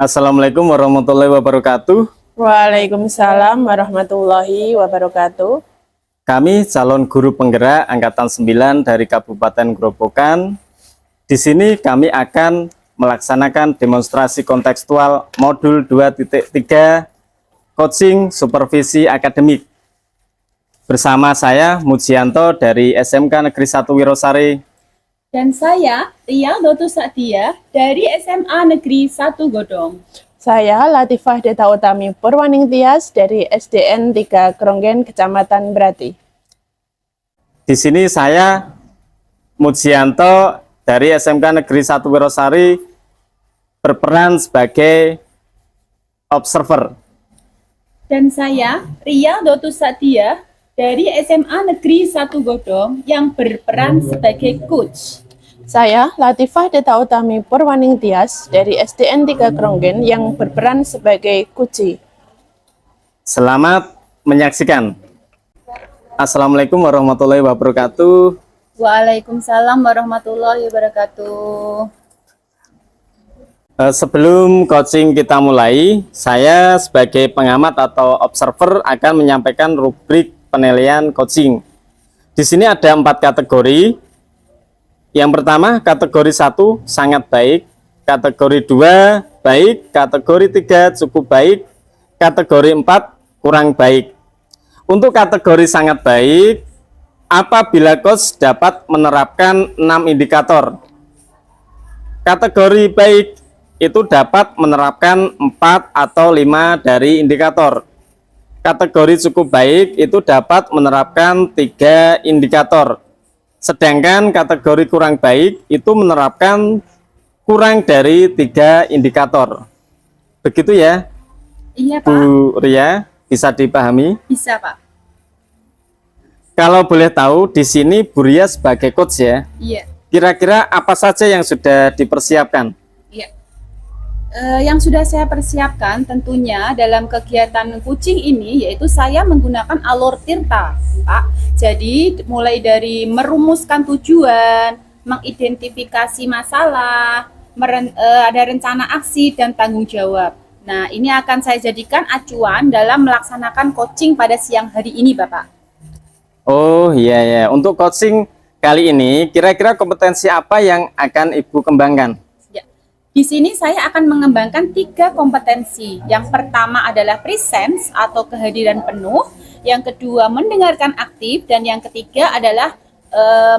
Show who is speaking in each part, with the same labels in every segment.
Speaker 1: Assalamualaikum warahmatullahi wabarakatuh.
Speaker 2: Waalaikumsalam warahmatullahi wabarakatuh.
Speaker 1: Kami calon guru penggerak Angkatan 9 dari Kabupaten Grobogan. Di sini kami akan melaksanakan demonstrasi kontekstual modul 2.3 coaching supervisi akademik. Bersama saya Mujianto dari SMK Negeri 1 Wirosari.
Speaker 3: Dan saya, Ria Lotus Saktia dari SMA Negeri 1 Godong.
Speaker 2: Saya Latifah Deta Utami Purwaning Tias dari SDN 3 Kronggen, Kecamatan Berati.
Speaker 1: Di sini saya Mujianto dari SMK Negeri 1 Wirosari berperan sebagai observer.
Speaker 3: Dan saya, Ria Lotus Saktia dari SMA Negeri 1 Godong yang berperan sebagai coach.
Speaker 2: Saya Latifah Deta Utami Purwaning Tias dari SDN 3 Kronggen yang berperan sebagai kuci.
Speaker 1: Selamat menyaksikan. Assalamualaikum warahmatullahi wabarakatuh.
Speaker 3: Waalaikumsalam warahmatullahi wabarakatuh.
Speaker 1: Sebelum coaching kita mulai, saya sebagai pengamat atau observer akan menyampaikan rubrik penilaian coaching. Di sini ada 4 kategori. Yang pertama, kategori 1 sangat baik, kategori 2 baik, kategori 3 cukup baik, kategori 4 kurang baik. Untuk kategori sangat baik, apabila coach dapat menerapkan 6 indikator. Kategori baik itu dapat menerapkan 4 atau 5 dari indikator. Kategori cukup baik itu dapat menerapkan 3 indikator. Sedangkan kategori kurang baik itu menerapkan kurang dari 3 indikator. Begitu ya,
Speaker 3: Iya, Pak.
Speaker 1: Bu Ria, bisa dipahami?
Speaker 3: Bisa, Pak.
Speaker 1: Kalau boleh tahu, di sini Bu Ria sebagai coach ya,
Speaker 3: Iya.
Speaker 1: kira-kira apa saja yang sudah dipersiapkan?
Speaker 3: Iya. Yang sudah saya persiapkan tentunya dalam kegiatan coaching ini yaitu saya menggunakan alur tirta, Pak. Jadi mulai dari merumuskan tujuan, mengidentifikasi masalah, ada rencana aksi dan tanggung jawab. Nah, ini akan saya jadikan acuan dalam melaksanakan coaching pada siang hari ini, Bapak.
Speaker 1: Oh iya ya, untuk coaching kali ini kira-kira kompetensi apa yang akan Ibu kembangkan?
Speaker 3: Di sini saya akan mengembangkan 3 kompetensi. Yang pertama adalah presence atau kehadiran penuh. Yang kedua mendengarkan aktif. Dan yang ketiga adalah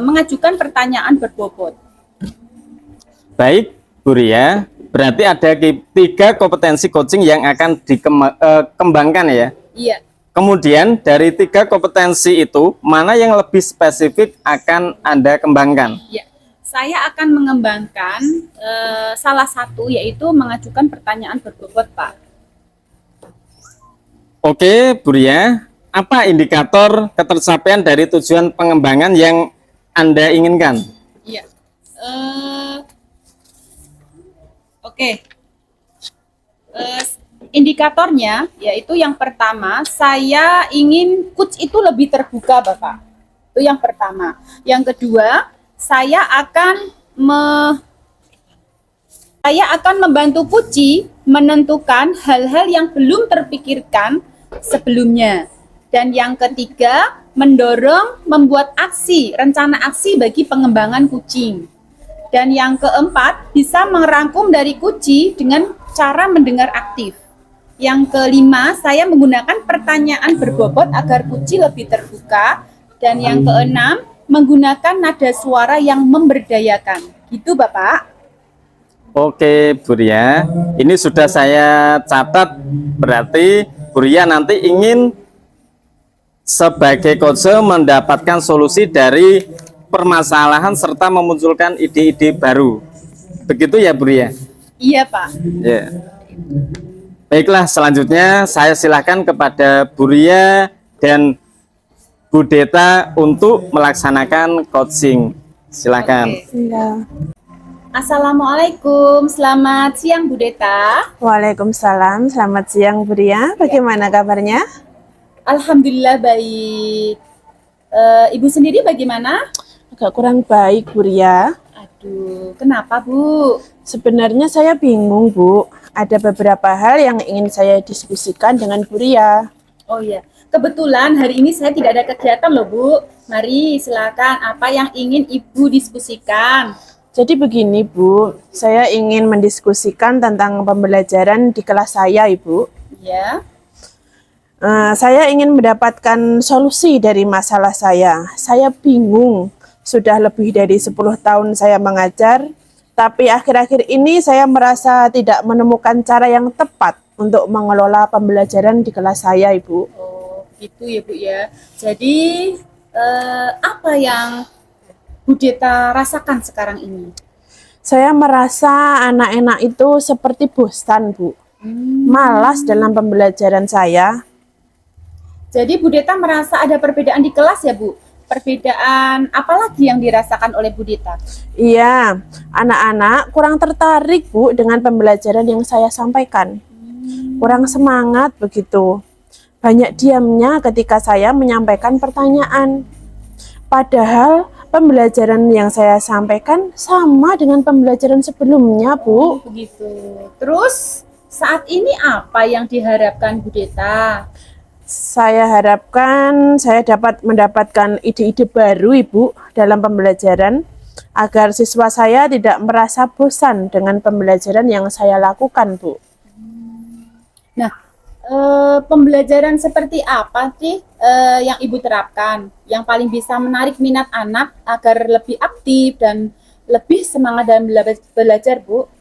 Speaker 3: mengajukan pertanyaan berbobot.
Speaker 1: Baik, Bu Ria, berarti ada 3 kompetensi coaching yang akan dikembangkan ya?
Speaker 3: Iya.
Speaker 1: Kemudian dari 3 kompetensi itu, mana yang lebih spesifik akan Anda kembangkan?
Speaker 3: Iya. Saya akan mengembangkan salah satu yaitu mengajukan pertanyaan berbobot, Pak.
Speaker 1: Oke, Bu Ria, apa indikator ketercapaian dari tujuan pengembangan yang Anda inginkan?
Speaker 3: Iya. Oke. Indikatornya yaitu yang pertama, saya ingin coach itu lebih terbuka, Bapak. Itu yang pertama. Yang kedua, saya akan membantu Puci menentukan hal-hal yang belum terpikirkan sebelumnya. Dan yang ketiga, mendorong membuat rencana aksi bagi pengembangan kucing. Dan yang keempat, bisa merangkum dari Kuci dengan cara mendengar aktif. Yang kelima, saya menggunakan pertanyaan berbobot agar Kuci lebih terbuka. Dan yang keenam, menggunakan nada suara yang memberdayakan. Gitu, Bapak.
Speaker 1: Oke, Bu Ria, ini sudah saya catat. Berarti Bu Ria nanti ingin sebagai coach mendapatkan solusi dari permasalahan serta memunculkan ide-ide baru. Begitu ya, Bu Ria?
Speaker 3: Iya, Pak.
Speaker 1: Ya. Baiklah, selanjutnya saya silakan kepada Bu Ria dan Bu Deta untuk melaksanakan coaching. Silakan.
Speaker 2: Ya.
Speaker 3: Assalamualaikum, selamat siang Bu Deta.
Speaker 2: Waalaikumsalam, selamat siang Bu Ria. Bagaimana kabarnya?
Speaker 3: Alhamdulillah baik. Ibu sendiri bagaimana?
Speaker 2: Agak kurang baik Bu Ria.
Speaker 3: Aduh, kenapa Bu?
Speaker 2: Sebenarnya saya bingung Bu. ada beberapa hal yang ingin saya diskusikan dengan Bu Ria.
Speaker 3: Oh iya, kebetulan hari ini saya tidak ada kegiatan loh Bu. Mari silakan, apa yang ingin Ibu diskusikan?
Speaker 2: Jadi begini Bu, saya ingin mendiskusikan tentang pembelajaran di kelas saya Ibu.
Speaker 3: Ya.
Speaker 2: Saya ingin mendapatkan solusi dari masalah saya. Saya bingung, sudah lebih dari 10 tahun saya mengajar, tapi akhir-akhir ini saya merasa tidak menemukan cara yang tepat untuk mengelola pembelajaran di kelas saya Ibu.
Speaker 3: Oh, gitu ya Bu ya. Jadi apa yang Bu Deta rasakan sekarang ini?
Speaker 2: Saya merasa anak-anak itu seperti bosan Bu, malas dalam pembelajaran saya.
Speaker 3: Jadi Bu Deta merasa ada perbedaan di kelas ya Bu? Perbedaan apa lagi yang dirasakan oleh Bu Deta?
Speaker 2: Iya, anak-anak kurang tertarik Bu dengan pembelajaran yang saya sampaikan. Kurang semangat begitu. Banyak diamnya ketika saya menyampaikan pertanyaan. Padahal pembelajaran yang saya sampaikan sama dengan pembelajaran sebelumnya, Bu.
Speaker 3: Begitu. Terus saat ini apa yang diharapkan Bu Deta?
Speaker 2: Saya harapkan saya dapat mendapatkan ide-ide baru, Ibu, dalam pembelajaran agar siswa saya tidak merasa bosan dengan pembelajaran yang saya lakukan, Bu.
Speaker 3: Nah, pembelajaran seperti apa sih yang Ibu terapkan yang paling bisa menarik minat anak agar lebih aktif dan lebih semangat dalam belajar, Bu?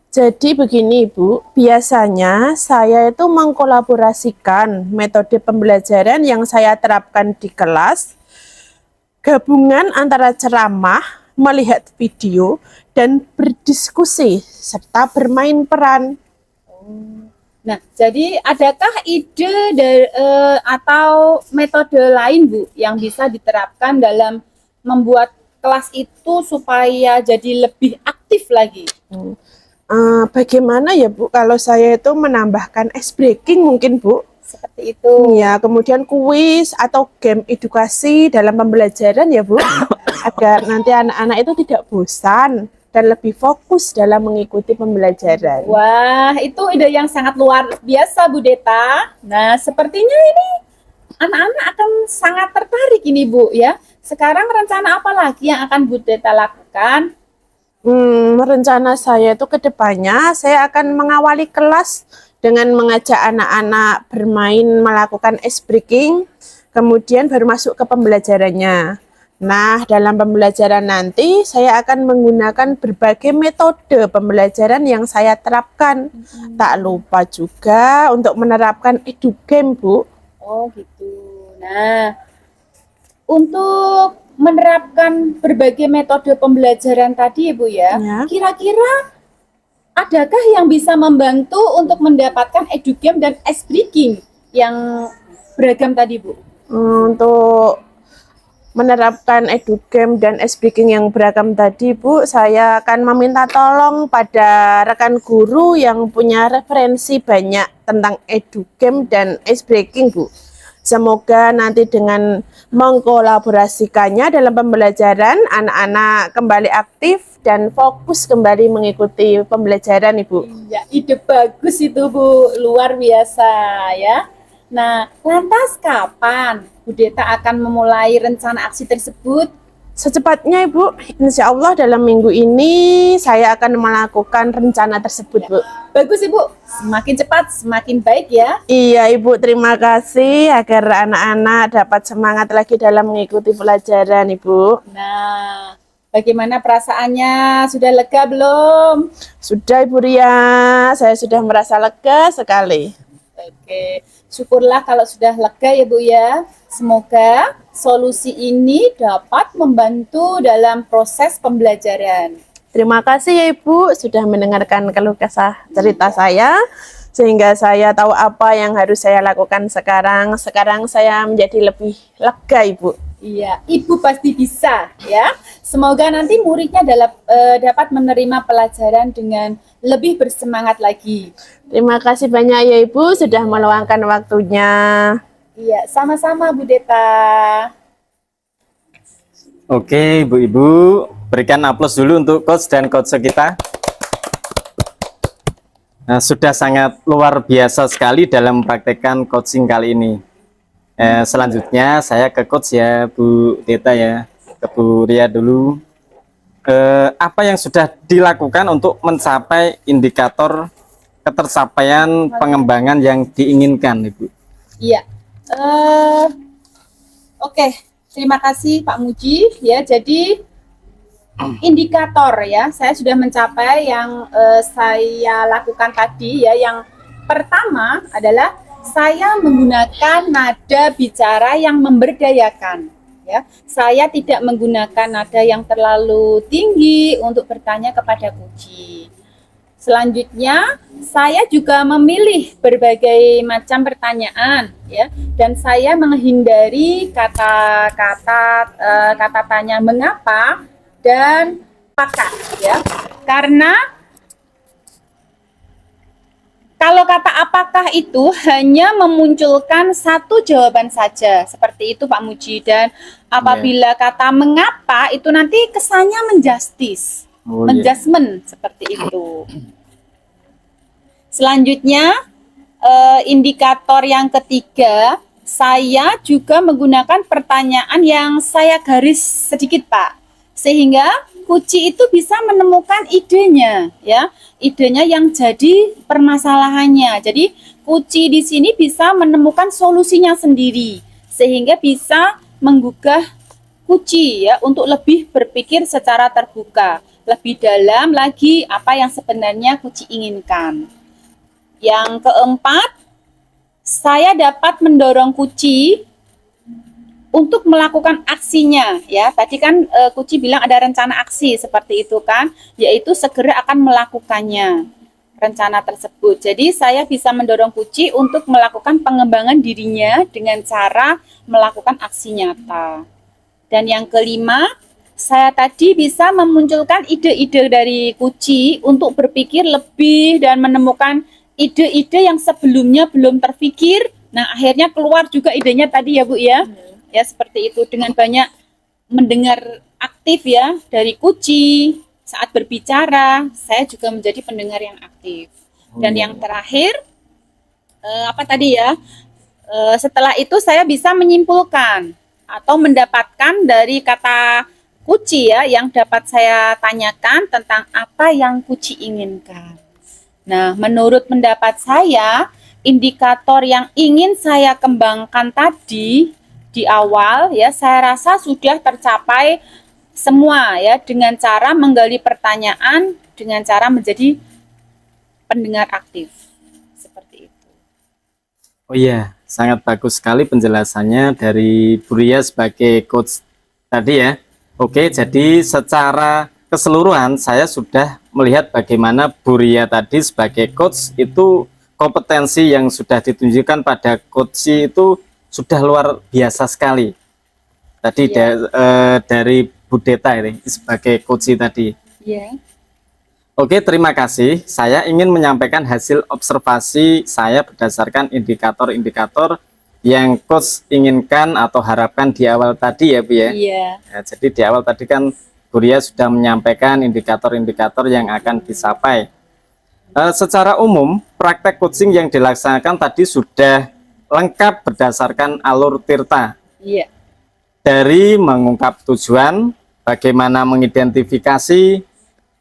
Speaker 2: Jadi begini Bu, biasanya saya itu mengkolaborasikan metode pembelajaran yang saya terapkan di kelas, gabungan antara ceramah, melihat video, dan berdiskusi, serta bermain peran.
Speaker 3: Nah, jadi adakah ide dari, atau metode lain Bu yang bisa diterapkan dalam membuat kelas itu supaya jadi lebih aktif lagi?
Speaker 2: Bagaimana ya Bu, kalau saya itu menambahkan ice breaking mungkin Bu?
Speaker 3: Seperti itu.
Speaker 2: Ya, kemudian kuis atau game edukasi dalam pembelajaran ya Bu, agar nanti anak-anak itu tidak bosan dan lebih fokus dalam mengikuti pembelajaran.
Speaker 3: Wah, itu ide yang sangat luar biasa Bu Deta. Nah, sepertinya ini anak-anak akan sangat tertarik ini Bu ya. Sekarang rencana apa lagi yang akan Bu Deta lakukan?
Speaker 2: Rencana saya itu ke depannya saya akan mengawali kelas dengan mengajak anak-anak bermain melakukan ice breaking, kemudian baru masuk ke pembelajarannya. Nah, dalam pembelajaran nanti saya akan menggunakan berbagai metode pembelajaran yang saya terapkan. Tak lupa juga untuk menerapkan edugame, Bu.
Speaker 3: Oh, gitu. Nah, untuk menerapkan berbagai metode pembelajaran tadi, Ibu ya. Kira-kira adakah yang bisa membantu untuk mendapatkan edugame dan ice breaking yang beragam tadi, Bu?
Speaker 2: Untuk menerapkan edugame dan ice breaking yang beragam tadi, Bu, saya akan meminta tolong pada rekan guru yang punya referensi banyak tentang edugame dan ice breaking, Bu. Semoga nanti dengan mengkolaborasikannya dalam pembelajaran, anak-anak kembali aktif dan fokus kembali mengikuti pembelajaran, Ibu.
Speaker 3: Iya, ide bagus itu, Bu. Luar biasa ya. Nah, lantas kapan Bu Deta akan memulai rencana aksi tersebut?
Speaker 2: Secepatnya, Ibu. Insya Allah dalam minggu ini saya akan melakukan rencana tersebut, Bu.
Speaker 3: Bagus, Ibu. Semakin cepat, semakin baik ya.
Speaker 2: Iya, Ibu. Terima kasih agar anak-anak dapat semangat lagi dalam mengikuti pelajaran, Ibu.
Speaker 3: Nah, bagaimana perasaannya? Sudah lega belum?
Speaker 2: Sudah, Ibu Ria. Saya sudah merasa lega sekali.
Speaker 3: Oke, syukurlah kalau sudah lega ya Bu ya. Semoga solusi ini dapat membantu dalam proses pembelajaran.
Speaker 2: Terima kasih ya Ibu sudah mendengarkan keluh kesah cerita saya sehingga saya tahu apa yang harus saya lakukan sekarang. Sekarang saya menjadi lebih lega, Ibu.
Speaker 3: Iya, Ibu pasti bisa ya. Semoga nanti muridnya dapat menerima pelajaran dengan lebih bersemangat lagi.
Speaker 2: Terima kasih banyak ya Ibu sudah meluangkan waktunya.
Speaker 3: Iya, sama-sama Bu Deta.
Speaker 1: Oke, Ibu-ibu, berikan aplaus dulu untuk coach dan coach kita. Nah, sudah sangat luar biasa sekali dalam praktekkan coaching kali ini. Selanjutnya saya ke coach ya Bu Teta ya, ke Bu Ria dulu. Apa yang sudah dilakukan untuk mencapai indikator ketercapaian pengembangan yang diinginkan, Ibu?
Speaker 3: Iya. Oke, terima kasih Pak Muji ya. Jadi indikator ya, saya sudah mencapai yang saya lakukan tadi ya. Yang pertama adalah saya menggunakan nada bicara yang memberdayakan ya. Saya tidak menggunakan nada yang terlalu tinggi untuk bertanya kepada Puji. Selanjutnya, saya juga memilih berbagai macam pertanyaan, ya, dan saya menghindari kata tanya mengapa dan apakah, ya, karena kalau kata apakah itu hanya memunculkan satu jawaban saja, seperti itu Pak Muji, dan apabila kata mengapa itu nanti kesannya menjustis. Menjudgment seperti itu. Selanjutnya, indikator yang ketiga, saya juga menggunakan pertanyaan yang saya garis sedikit, Pak, sehingga Puji itu bisa menemukan idenya, ya, idenya yang jadi permasalahannya. Jadi Puji di sini bisa menemukan solusinya sendiri, sehingga bisa menggugah Puji ya untuk lebih berpikir secara terbuka, lebih dalam lagi apa yang sebenarnya Puji inginkan. Yang keempat, saya dapat mendorong Puji untuk melakukan aksinya ya. Tadi kan Puji bilang ada rencana aksi seperti itu kan, yaitu segera akan melakukannya rencana tersebut. Jadi saya bisa mendorong Puji untuk melakukan pengembangan dirinya dengan cara melakukan aksi nyata. Dan yang kelima, saya tadi bisa memunculkan ide-ide dari Puji untuk berpikir lebih dan menemukan ide-ide yang sebelumnya belum terpikir. Nah, akhirnya keluar juga idenya tadi ya, Bu ya. Ya, seperti itu, dengan banyak mendengar aktif ya dari Puji saat berbicara, saya juga menjadi pendengar yang aktif. Dan yang terakhir apa tadi ya? Setelah itu saya bisa menyimpulkan atau mendapatkan dari kata Puji ya yang dapat saya tanyakan tentang apa yang Puji inginkan. Nah, menurut pendapat saya, indikator yang ingin saya kembangkan tadi di awal ya, saya rasa sudah tercapai semua ya dengan cara menggali pertanyaan, dengan cara menjadi pendengar aktif. Seperti itu.
Speaker 1: Oh iya, sangat bagus sekali penjelasannya dari Bu Ria sebagai coach tadi ya. Oke, jadi secara keseluruhan saya sudah melihat bagaimana Bu Ria tadi sebagai coach itu kompetensi yang sudah ditunjukkan pada coach itu sudah luar biasa sekali. Tadi dari Bu Deta ini sebagai coach tadi.
Speaker 3: Iya.
Speaker 1: Oke, terima kasih. Saya ingin menyampaikan hasil observasi saya berdasarkan indikator-indikator yang coach inginkan atau harapkan di awal tadi ya, Bu ya.
Speaker 3: Iya.
Speaker 1: Ya, jadi di awal tadi kan Bu Ria sudah menyampaikan indikator-indikator yang akan dicapai. Secara umum, praktek coaching yang dilaksanakan tadi sudah lengkap berdasarkan alur Tirta.
Speaker 3: Iya.
Speaker 1: Dari mengungkap tujuan, bagaimana mengidentifikasi,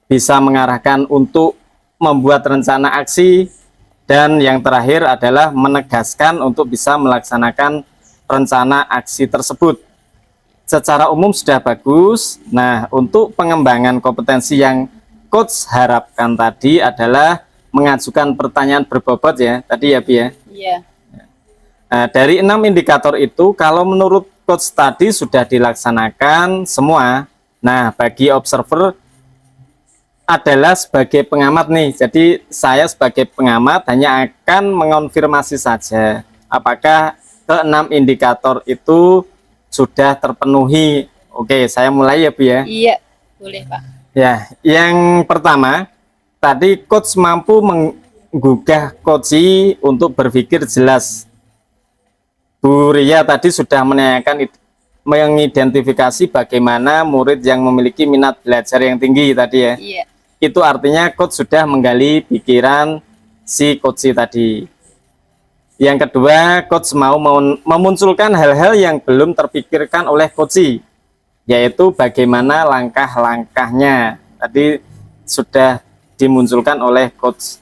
Speaker 1: bisa mengarahkan untuk membuat rencana aksi, dan yang terakhir adalah menegaskan untuk bisa melaksanakan rencana aksi tersebut. Secara umum sudah bagus. Nah, untuk pengembangan kompetensi yang coach harapkan tadi adalah mengajukan pertanyaan berbobot ya, tadi ya, Bi ya.
Speaker 3: Iya.
Speaker 1: Nah, dari 6 indikator itu, kalau menurut coach tadi sudah dilaksanakan semua. Nah, bagi observer adalah sebagai pengamat nih. Jadi saya sebagai pengamat hanya akan mengonfirmasi saja apakah ke-6 indikator itu sudah terpenuhi. Oke, saya mulai ya, Bu ya.
Speaker 3: Iya, boleh, Pak.
Speaker 1: Ya, yang pertama, tadi coach mampu menggugah coach untuk berpikir jelas. Bu Ria tadi sudah menanyakan mengidentifikasi bagaimana murid yang memiliki minat belajar yang tinggi tadi ya.
Speaker 3: Iya.
Speaker 1: Itu artinya coach sudah menggali pikiran si coach tadi. Yang kedua, coach mau memunculkan hal-hal yang belum terpikirkan oleh coach, yaitu bagaimana langkah-langkahnya. Tadi sudah dimunculkan oleh coach.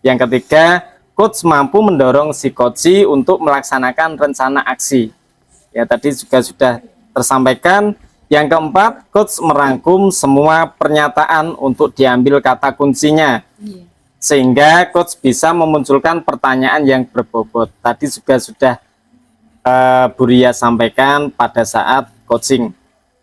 Speaker 1: Yang ketiga, coach mampu mendorong si coach untuk melaksanakan rencana aksi. Ya, tadi juga sudah tersampaikan. Yang keempat, coach merangkum semua pernyataan untuk diambil kata kuncinya. Sehingga coach bisa memunculkan pertanyaan yang berbobot. Tadi juga sudah Bu Ria sampaikan pada saat coaching.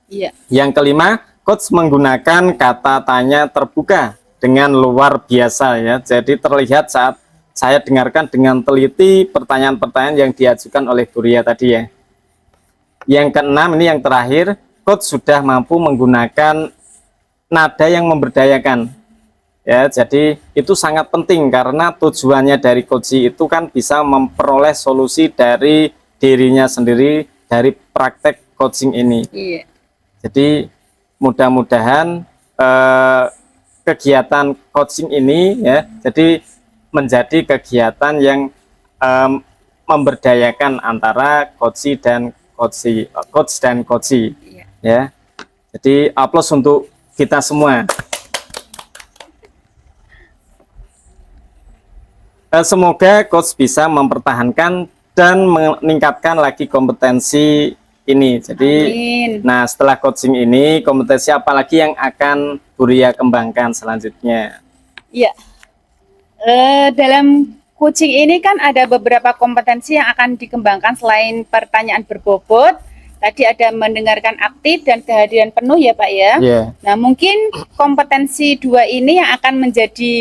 Speaker 3: Iya.
Speaker 1: Yang kelima, coach menggunakan kata tanya terbuka dengan luar biasa ya. Jadi terlihat saat saya dengarkan dengan teliti pertanyaan-pertanyaan yang diajukan oleh Bu Ria tadi ya. Yang keenam, ini yang terakhir, coach sudah mampu menggunakan nada yang memberdayakan. Ya, jadi itu sangat penting karena tujuannya dari coach itu kan bisa memperoleh solusi dari dirinya sendiri dari praktek coaching ini.
Speaker 3: Iya.
Speaker 1: Jadi mudah-mudahan kegiatan coaching ini ya, jadi menjadi kegiatan yang memberdayakan antara coach dan coach.
Speaker 3: Iya.
Speaker 1: Ya. Jadi aplaus untuk kita semua. Semoga coach bisa mempertahankan dan meningkatkan lagi kompetensi ini. Jadi,
Speaker 3: Amin.
Speaker 1: nah setelah coaching ini, kompetensi apa lagi yang akan Bu Ria kembangkan selanjutnya?
Speaker 3: Iya. Dalam coaching ini kan ada beberapa kompetensi yang akan dikembangkan selain pertanyaan berbobot. Tadi ada mendengarkan aktif dan kehadiran penuh ya Pak ya.
Speaker 1: Yeah.
Speaker 3: Nah mungkin kompetensi dua ini yang akan menjadi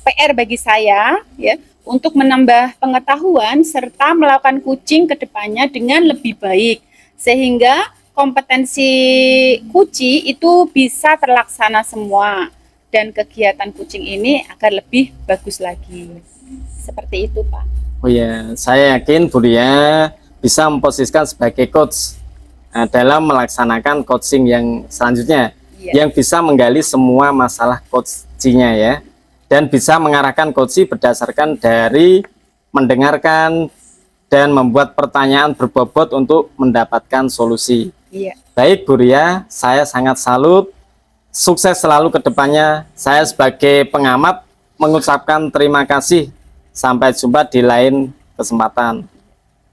Speaker 3: PR bagi saya ya untuk menambah pengetahuan serta melakukan coaching ke depannya dengan lebih baik sehingga kompetensi coaching itu bisa terlaksana semua dan kegiatan coaching ini agar lebih bagus lagi. Seperti itu Pak.
Speaker 1: Oh ya, saya yakin Bu Ria bisa memposisikan sebagai coach dalam melaksanakan coaching yang selanjutnya, yang bisa menggali semua masalah coachingnya ya. Dan bisa mengarahkan coach berdasarkan dari mendengarkan dan membuat pertanyaan berbobot untuk mendapatkan solusi.
Speaker 3: Iya.
Speaker 1: Baik Bu Ria, saya sangat salut. Sukses selalu ke depannya. Saya sebagai pengamat mengucapkan terima kasih. Sampai jumpa di lain kesempatan.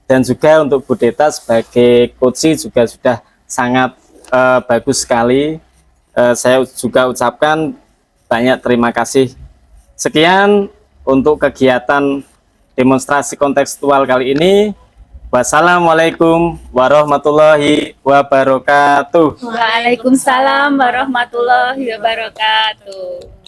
Speaker 1: Dan juga untuk Bu Deta sebagai coach juga sudah sangat bagus sekali. Saya juga ucapkan banyak terima kasih. Sekian untuk kegiatan demonstrasi kontekstual kali ini. Wassalamualaikum warahmatullahi wabarakatuh.
Speaker 3: Waalaikumsalam warahmatullahi wabarakatuh.